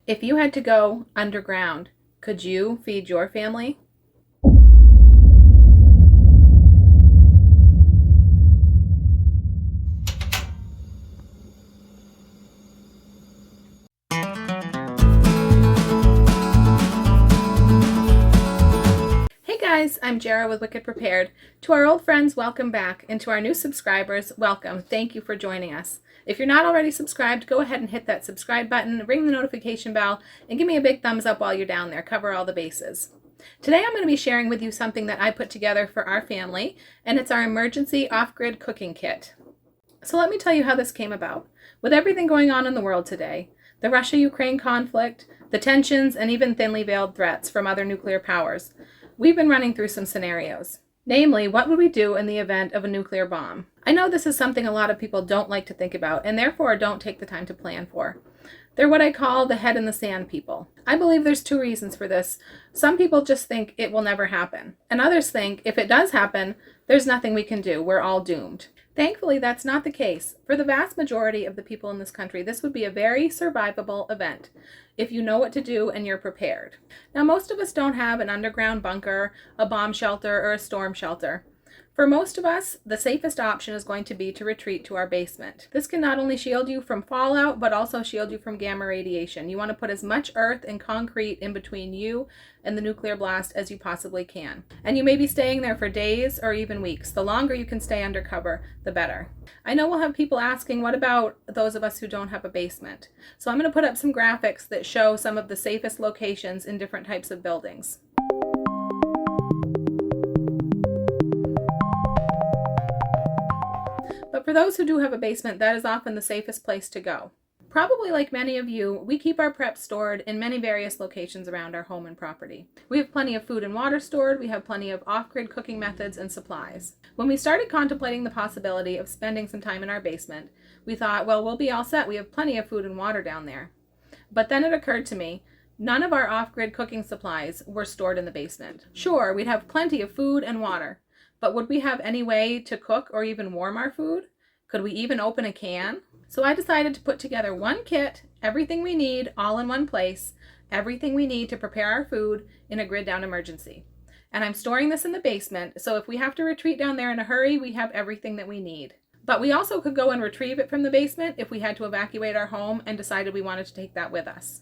If you had to go underground, could you feed your family? Hey guys, I'm Jara with Wicked Prepared. To our old friends, welcome back, and to our new subscribers, welcome. Thank you for joining us. If you're not already subscribed, go ahead and hit that subscribe button, ring the notification bell, and give me a big thumbs up while you're down there. Cover all the bases. Today I'm going to be sharing with you something that I put together for our family, and it's our emergency off-grid cooking kit. So let me tell you how this came about. With everything going on in the world today, the Russia-Ukraine conflict, the tensions, and even thinly veiled threats from other nuclear powers, we've been running through some scenarios. Namely, what would we do in the event of a nuclear bomb? I know this is something a lot of people don't like to think about and therefore don't take the time to plan for. They're what I call the head in the sand people. I believe there's two reasons for this. Some people just think it will never happen, and others think if it does happen, there's nothing we can do. We're all doomed. Thankfully, that's not the case. For the vast majority of the people in this country, this would be a very survivable event if you know what to do and you're prepared. Now, most of us don't have an underground bunker, a bomb shelter, or a storm shelter. For most of us, the safest option is going to be to retreat to our basement. This can not only shield you from fallout, but also shield you from gamma radiation. You want to put as much earth and concrete in between you and the nuclear blast as you possibly can. And you may be staying there for days or even weeks. The longer you can stay under cover, the better. I know we'll have people asking, what about those of us who don't have a basement? So I'm going to put up some graphics that show some of the safest locations in different types of buildings. But for those who do have a basement, that is often the safest place to go. Probably like many of you, we keep our prep stored in many various locations around our home and property. We have plenty of food and water stored, we have plenty of off-grid cooking methods and supplies. When we started contemplating the possibility of spending some time in our basement, we thought, well, we'll be all set, we have plenty of food and water down there. But then it occurred to me, none of our off-grid cooking supplies were stored in the basement. Sure, we'd have plenty of food and water, but would we have any way to cook or even warm our food? Could we even open a can? So I decided to put together one kit, everything we need all in one place, everything we need to prepare our food in a grid down emergency. And I'm storing this in the basement, so if we have to retreat down there in a hurry, we have everything that we need. But we also could go and retrieve it from the basement if we had to evacuate our home and decided we wanted to take that with us.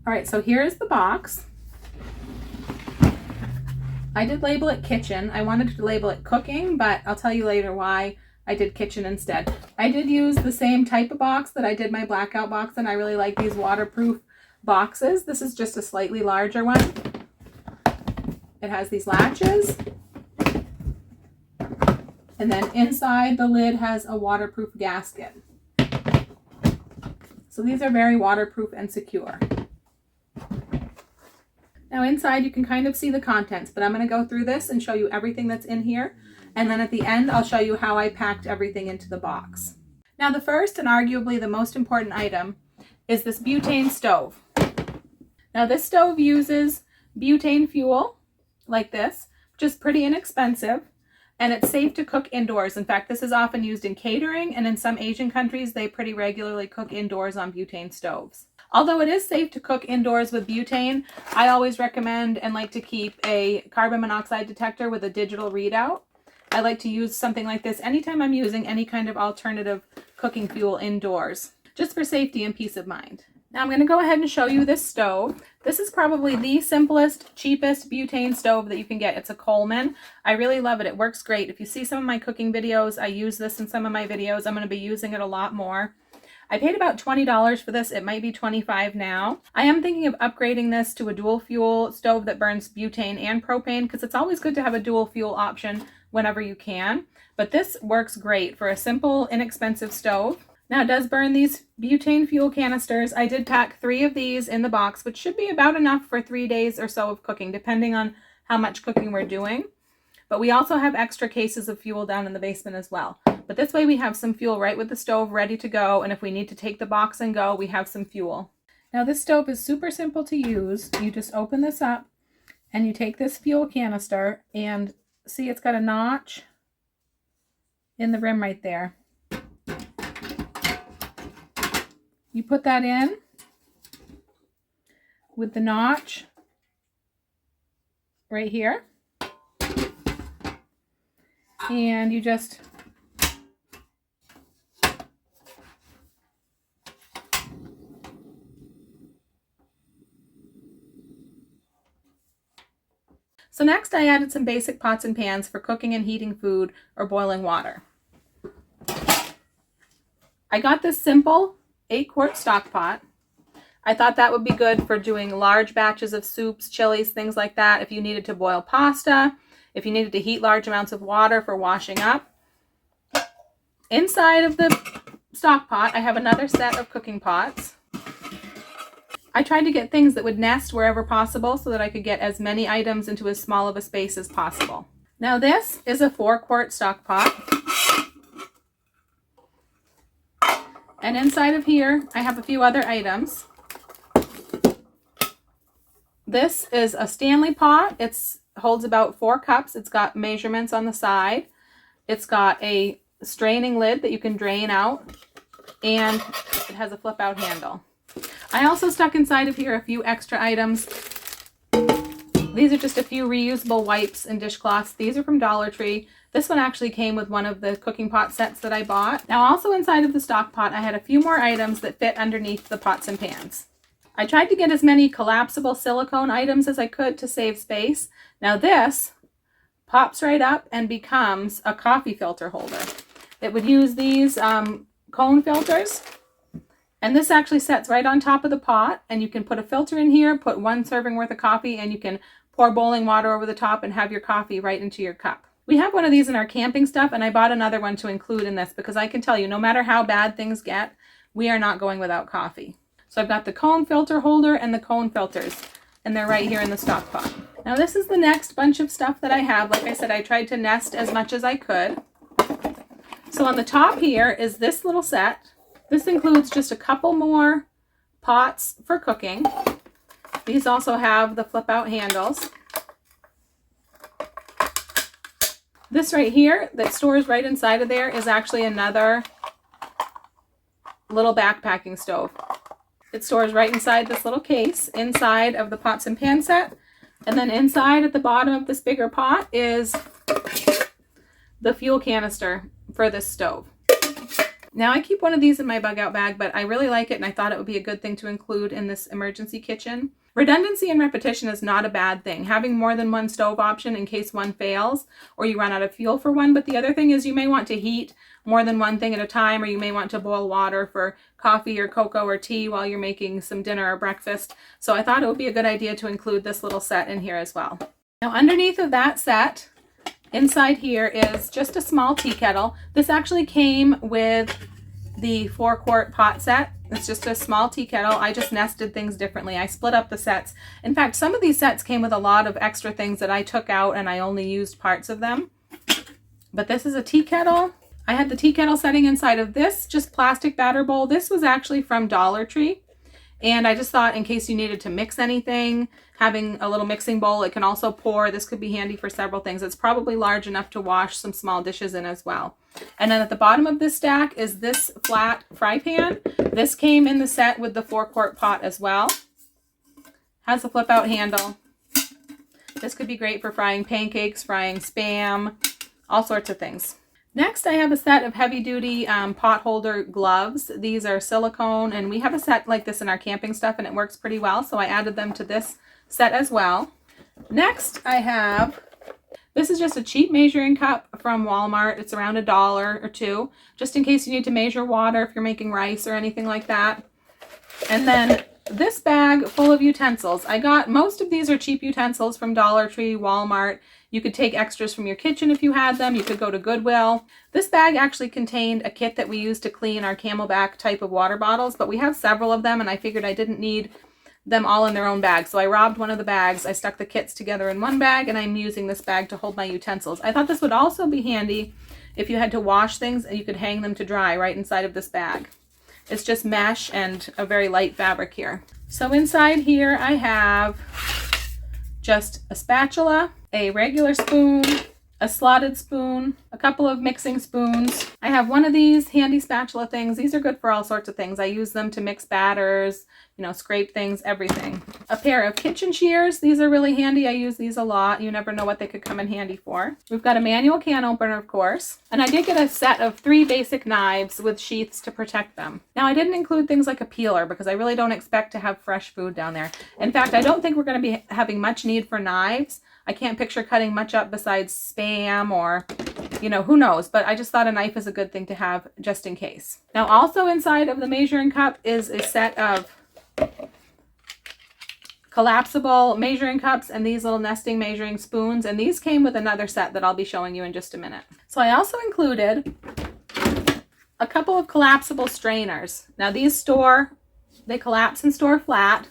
All right, so here's the box. I did label it kitchen. I wanted to label it cooking, but I'll tell you later why I did kitchen instead. I did use the same type of box that I did my blackout box, and I really like these waterproof boxes. This is just a slightly larger one. It has these latches, and then inside the lid has a waterproof gasket. So these are very waterproof and secure. Now inside you can kind of see the contents, but I'm going to go through this and show you everything that's in here. And then at the end, I'll show you how I packed everything into the box. Now the first and arguably the most important item is this butane stove. Now this stove uses butane fuel like this, which is pretty inexpensive, and it's safe to cook indoors. In fact, this is often used in catering, and in some Asian countries, they pretty regularly cook indoors on butane stoves. Although it is safe to cook indoors with butane, I always recommend and like to keep a carbon monoxide detector with a digital readout. I like to use something like this anytime I'm using any kind of alternative cooking fuel indoors, just for safety and peace of mind. Now I'm going to go ahead and show you this stove. This is probably the simplest, cheapest butane stove that you can get. It's a Coleman. I really love it. It works great. If you see some of my cooking videos, I use this in some of my videos. I'm going to be using it a lot more. I paid about $20 for this. It might be $25 now. I am thinking of upgrading this to a dual fuel stove that burns butane and propane, because it's always good to have a dual fuel option whenever you can. But this works great for a simple, inexpensive stove. Now it does burn these butane fuel canisters. I did pack 3 of these in the box, which should be about enough for 3 days or so of cooking, depending on how much cooking we're doing. But we also have extra cases of fuel down in the basement as well. But this way we have some fuel right with the stove ready to go, and if we need to take the box and go, we have some fuel. Now this stove is super simple to use. You just open this up and you take this fuel canister, and see it's got a notch in the rim right there. You put that in, with the notch right here. And you just So next I added some basic pots and pans for cooking and heating food or boiling water. I got this simple 8-quart stock pot. I thought that would be good for doing large batches of soups, chilies, things like that. If you needed to boil pasta, if you needed to heat large amounts of water for washing up. Inside of the stock pot, I have another set of cooking pots. I tried to get things that would nest wherever possible so that I could get as many items into as small of a space as possible. Now this is a 4-quart stock pot. And inside of here, I have a few other items. This is a Stanley pot. It holds about 4 cups. It's got measurements on the side. It's got a straining lid that you can drain out, and it has a flip out handle. I also stuck inside of here a few extra items. These are just a few reusable wipes and dishcloths. These are from Dollar Tree. This one actually came with one of the cooking pot sets that I bought. Now also inside of the stock pot, I had a few more items that fit underneath the pots and pans. I tried to get as many collapsible silicone items as I could to save space. Now this pops right up and becomes a coffee filter holder. It would use these cone filters. And this actually sets right on top of the pot, and you can put a filter in here, put 1 serving worth of coffee, and you can pour boiling water over the top and have your coffee right into your cup. We have one of these in our camping stuff, and I bought another one to include in this because I can tell you, no matter how bad things get, we are not going without coffee. So I've got the cone filter holder and the cone filters, and they're right here in the stock pot. Now this is the next bunch of stuff that I have. Like I said, I tried to nest as much as I could. So on the top here is this little set. This includes just a couple more pots for cooking. These also have the flip out handles. This right here that stores right inside of there is actually another little backpacking stove. It stores right inside this little case, inside of the pots and pan set. And then inside at the bottom of this bigger pot is the fuel canister for this stove. Now I keep one of these in my bug out bag, but I really like it and I thought it would be a good thing to include in this emergency kitchen. Redundancy and repetition is not a bad thing. Having more than one stove option in case one fails or you run out of fuel for one. But the other thing is you may want to heat more than one thing at a time, or you may want to boil water for coffee or cocoa or tea while you're making some dinner or breakfast. So I thought it would be a good idea to include this little set in here as well. Now underneath of that set, inside here is just a small tea kettle. This actually came with the 4-quart pot set. It's just a small tea kettle. I just nested things differently. I split up the sets. In fact, some of these sets came with a lot of extra things that I took out and I only used parts of them. But this is a tea kettle. I had the tea kettle setting inside of this just plastic batter bowl. This was actually from Dollar Tree. And I just thought in case you needed to mix anything, having a little mixing bowl, it can also pour. This could be handy for several things. It's probably large enough to wash some small dishes in as well. And then at the bottom of this stack is this flat fry pan. This came in the set with the 4-quart pot as well. Has a flip out handle. This could be great for frying pancakes, frying Spam, all sorts of things. Next, I have a set of heavy-duty pot holder gloves. These are silicone, and we have a set like this in our camping stuff, and it works pretty well, so I added them to this set as well. Next, I have, this is just a cheap measuring cup from Walmart. It's around $1 or $2, just in case you need to measure water if you're making rice or anything like that. And then this bag full of utensils. I got, most of these are cheap utensils from Dollar Tree, Walmart. You could take extras from your kitchen if you had them. You could go to Goodwill. This bag actually contained a kit that we use to clean our Camelback type of water bottles, but we have several of them and I figured I didn't need them all in their own bag. So I robbed one of the bags. I stuck the kits together in one bag and I'm using this bag to hold my utensils. I thought this would also be handy if you had to wash things and you could hang them to dry right inside of this bag. It's just mesh and a very light fabric here. So inside here I have just a spatula, a regular spoon, a slotted spoon, a couple of mixing spoons. I have one of these handy spatula things. These are good for all sorts of things. I use them to mix batters, you know, scrape things, everything. A pair of kitchen shears. These are really handy. I use these a lot. You never know what they could come in handy for. We've got a manual can opener, of course. And I did get a set of 3 basic knives with sheaths to protect them. Now, I didn't include things like a peeler because I really don't expect to have fresh food down there. In fact, I don't think we're going to be having much need for knives. I can't picture cutting much up besides Spam or, you know, who knows. But I just thought a knife is a good thing to have just in case. Now, also inside of the measuring cup is a set of collapsible measuring cups and these little nesting measuring spoons, and these came with another set that I'll be showing you in just a minute. So I also included a couple of collapsible strainers. Now these they collapse and store flat,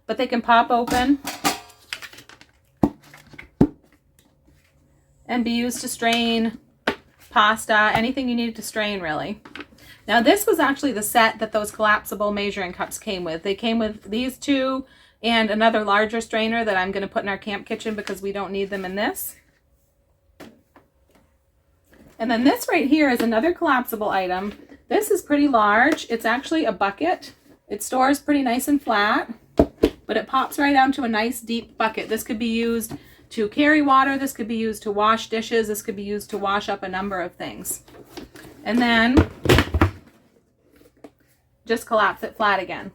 but they can pop open and be used to strain pasta, anything you needed to strain really. Now this was actually the set that those collapsible measuring cups came with. They came with these 2 and another larger strainer that I'm going to put in our camp kitchen because we don't need them in this. And then this right here is another collapsible item. This is pretty large. It's actually a bucket. It stores pretty nice and flat, but it pops right down to a nice deep bucket. This could be used to carry water. This could be used to wash dishes. This could be used to wash up a number of things. And then just collapse it flat again.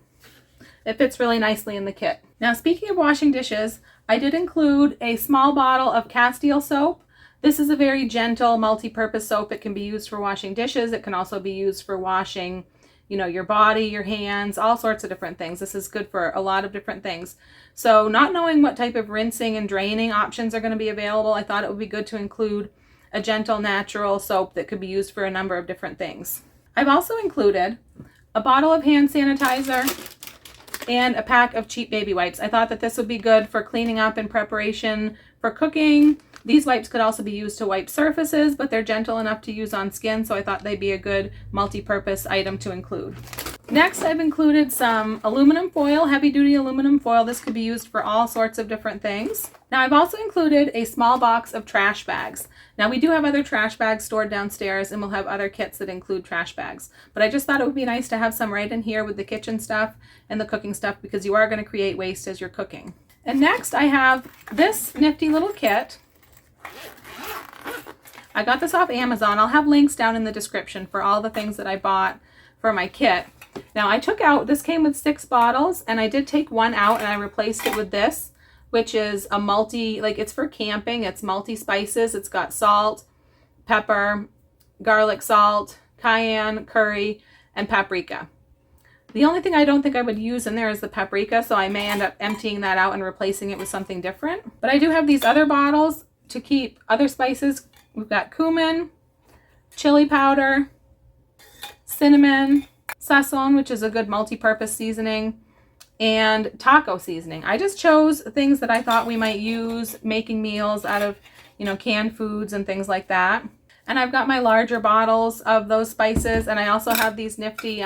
It fits really nicely in the kit. Now, speaking of washing dishes, I did include a small bottle of Castile soap. This is a very gentle multi-purpose soap. It can be used for washing dishes. It can also be used for washing, you know, your body, your hands, all sorts of different things. This is good for a lot of different things. So not knowing what type of rinsing and draining options are going to be available, I thought it would be good to include a gentle natural soap that could be used for a number of different things. I've also included a bottle of hand sanitizer and a pack of cheap baby wipes. I thought that this would be good for cleaning up in preparation for cooking. These wipes could also be used to wipe surfaces, but they're gentle enough to use on skin, so I thought they'd be a good multi-purpose item to include. Next, I've included some aluminum foil, heavy-duty aluminum foil. This could be used for all sorts of different things. Now, I've also included a small box of trash bags. Now, we do have other trash bags stored downstairs, and we'll have other kits that include trash bags. But I just thought it would be nice to have some right in here with the kitchen stuff and the cooking stuff because you are going to create waste as you're cooking. And next, I have this nifty little kit. I got this off Amazon. I'll have links down in the description for all the things that I bought for my kit. Now I took out, this came with 6 bottles, and I did take one out and I replaced it with this, which is a it's for camping. It's multi-spices. It's got salt, pepper, garlic salt, cayenne, curry, and paprika. The only thing I don't think I would use in there is the paprika, so I may end up emptying that out and replacing it with something different. But I do have these other bottles to keep other spices. We've got cumin, chili powder, cinnamon, sazon, which is a good multi-purpose seasoning, and taco seasoning. I just chose things that I thought we might use making meals out of, you know, canned foods and things like that. And I've got my larger bottles of those spices, and I also have these nifty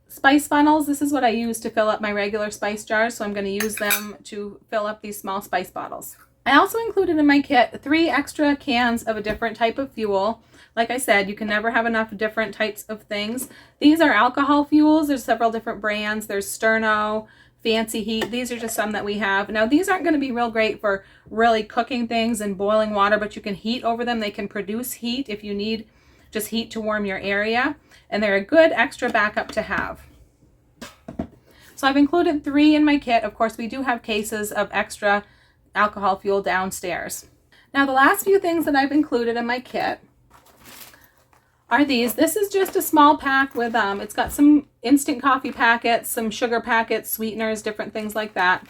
spice funnels. This is what I use to fill up my regular spice jars, so I'm going to use them to fill up these small spice bottles. I also included in my kit 3 extra cans of a different type of fuel. Like I said, you can never have enough different types of things. These are alcohol fuels. There's several different brands. There's Sterno, Fancy Heat. These are just some that we have. Now, these aren't going to be real great for really cooking things and boiling water, but you can heat over them. They can produce heat if you need just heat to warm your area, and they're a good extra backup to have. So I've included 3 in my kit. Of course, we do have cases of extra alcohol fuel downstairs. Now, the last few things that I've included in my kit are these. This is just a small pack with, it's got some instant coffee packets, some sugar packets, sweeteners, different things like that.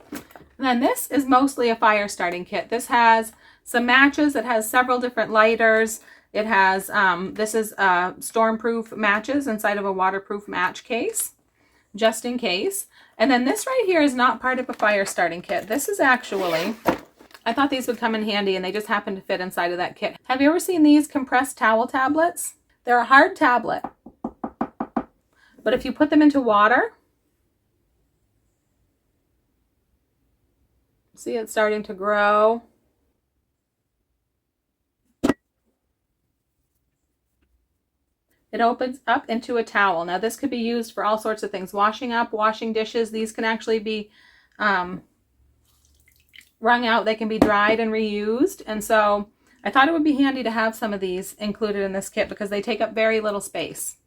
And then this is mostly a fire starting kit. This has some matches. It has several different lighters. It has, this is stormproof matches inside of a waterproof match case, just in case. And then this right here is not part of a fire starting kit. This is actually, I thought these would come in handy, and they just happen to fit inside of that kit. Have you ever seen these compressed towel tablets? They're a hard tablet, but if you put them into water, see it's starting to grow. It opens up into a towel. Now this could be used for all sorts of things. Washing up, washing dishes. These can actually be wrung out. They can be dried and reused. And so I thought it would be handy to have some of these included in this kit because they take up very little space.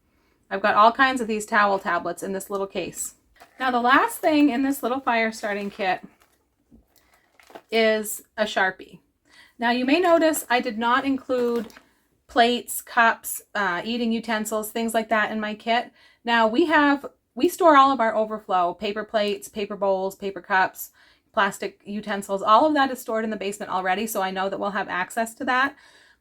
I've got all kinds of these towel tablets in this little case. Now the last thing in this little fire starting kit is a Sharpie. Now you may notice I did not include plates, cups, eating utensils, things like that in my kit. Now we store all of our overflow, paper plates, paper bowls, paper cups, plastic utensils, all of that is stored in the basement already, so I know that we'll have access to that.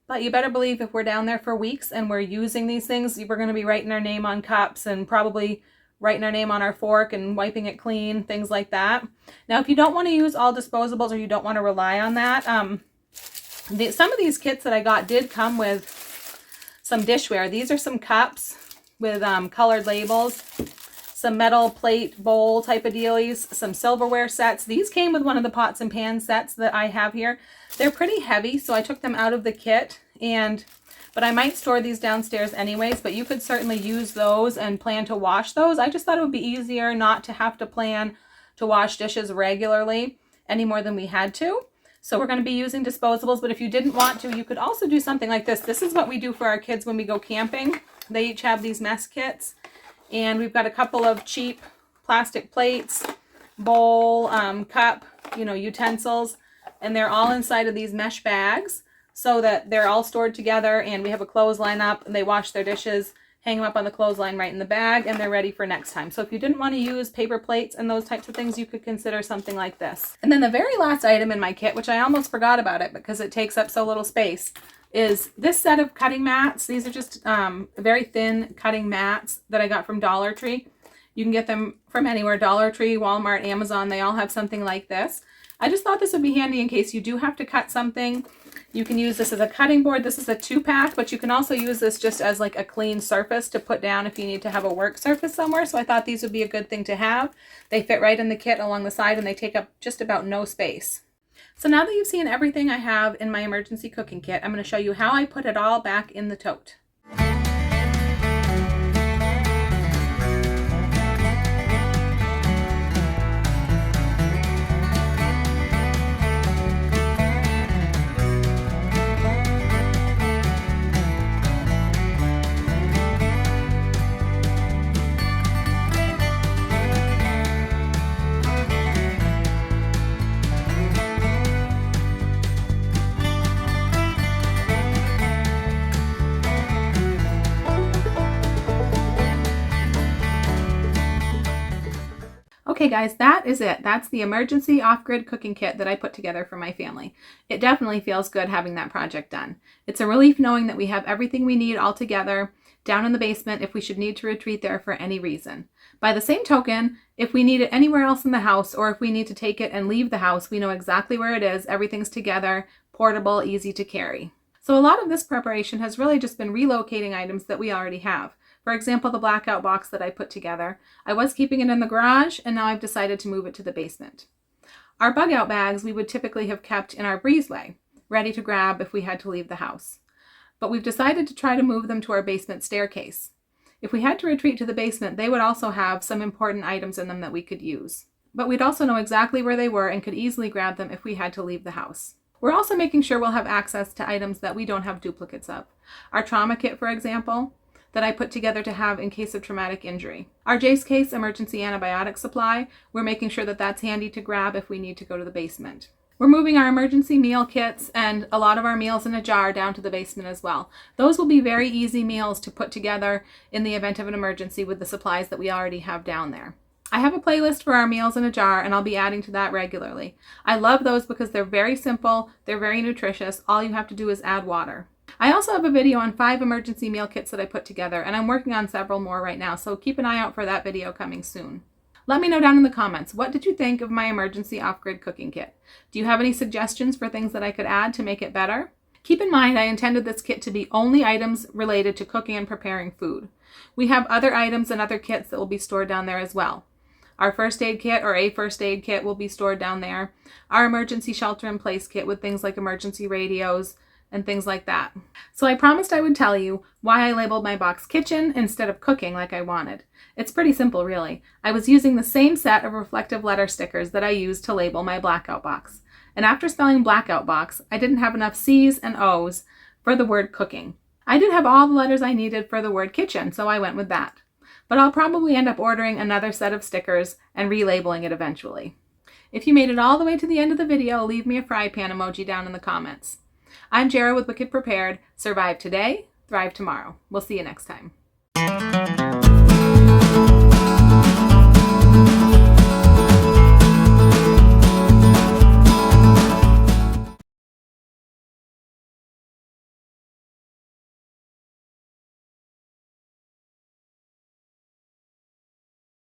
But you better believe if we're down there for weeks and we're using these things, we're going to be writing our name on cups and probably writing our name on our fork and wiping it clean, things like that. Now, if you don't want to use all disposables or you don't want to rely on that, some of these kits that I got did come with some dishware. These are some cups with colored labels, some metal plate bowl type of dealies, some silverware sets. These came with one of the pots and pan sets that I have here. They're pretty heavy, so I took them out of the kit, but I might store these downstairs anyways, but you could certainly use those and plan to wash those. I just thought it would be easier not to have to plan to wash dishes regularly any more than we had to. So we're going to be using disposables, but if you didn't want to, you could also do something like this. This is what we do for our kids when we go camping. They each have these mess kits, and we've got a couple of cheap plastic plates, bowl, cup, utensils, and they're all inside of these mesh bags so that they're all stored together, and we have a clothesline up, and they wash their dishes, hang them up on the clothesline right in the bag, and they're ready for next time. So if you didn't want to use paper plates and those types of things, you could consider something like this. And then the very last item in my kit, which I almost forgot about it because it takes up so little space, is this set of cutting mats. These are just very thin cutting mats that I got from Dollar Tree. You can get them from anywhere, Dollar Tree, Walmart, Amazon, they all have something like this. I just thought this would be handy in case you do have to cut something. You can use this as a cutting board. This is a 2-pack, but you can also use this just as like a clean surface to put down if you need to have a work surface somewhere. So I thought these would be a good thing to have. They fit right in the kit along the side and they take up just about no space. So now that you've seen everything I have in my emergency cooking kit, I'm going to show you how I put it all back in the tote. Okay guys, that is it. That's the emergency off-grid cooking kit that I put together for my family. It definitely feels good having that project done. It's a relief knowing that we have everything we need all together down in the basement if we should need to retreat there for any reason. By the same token, if we need it anywhere else in the house or if we need to take it and leave the house, we know exactly where it is. Everything's together, portable, easy to carry. So a lot of this preparation has really just been relocating items that we already have. For example, the blackout box that I put together. I was keeping it in the garage, and now I've decided to move it to the basement. Our bug out bags we would typically have kept in our breezeway, ready to grab if we had to leave the house. But we've decided to try to move them to our basement staircase. If we had to retreat to the basement, they would also have some important items in them that we could use. But we'd also know exactly where they were and could easily grab them if we had to leave the house. We're also making sure we'll have access to items that we don't have duplicates of. Our trauma kit, for example, that I put together to have in case of traumatic injury. Our Jace case emergency antibiotic supply, we're making sure that that's handy to grab if we need to go to the basement. We're moving our emergency meal kits and a lot of our meals in a jar down to the basement as well. Those will be very easy meals to put together in the event of an emergency with the supplies that we already have down there. I have a playlist for our meals in a jar and I'll be adding to that regularly. I love those because they're very simple, they're very nutritious. All you have to do is add water. I also have a video on 5 emergency meal kits that I put together, and I'm working on several more right now, so keep an eye out for that video coming soon. Let me know down in the comments, what did you think of my emergency off-grid cooking kit? Do you have any suggestions for things that I could add to make it better? Keep in mind I intended this kit to be only items related to cooking and preparing food. We have other items and other kits that will be stored down there as well. Our first aid kit or a first aid kit will be stored down there. Our emergency shelter in place kit with things like emergency radios, and things like that. So I promised I would tell you why I labeled my box kitchen instead of cooking like I wanted. It's pretty simple, really. I was using the same set of reflective letter stickers that I used to label my blackout box. And after spelling blackout box, I didn't have enough C's and O's for the word cooking. I did have all the letters I needed for the word kitchen, so I went with that. But I'll probably end up ordering another set of stickers and relabeling it eventually. If you made it all the way to the end of the video, leave me a fry pan emoji down in the comments. I'm Jara with Wicked Prepared. Survive today, thrive tomorrow. We'll see you next time.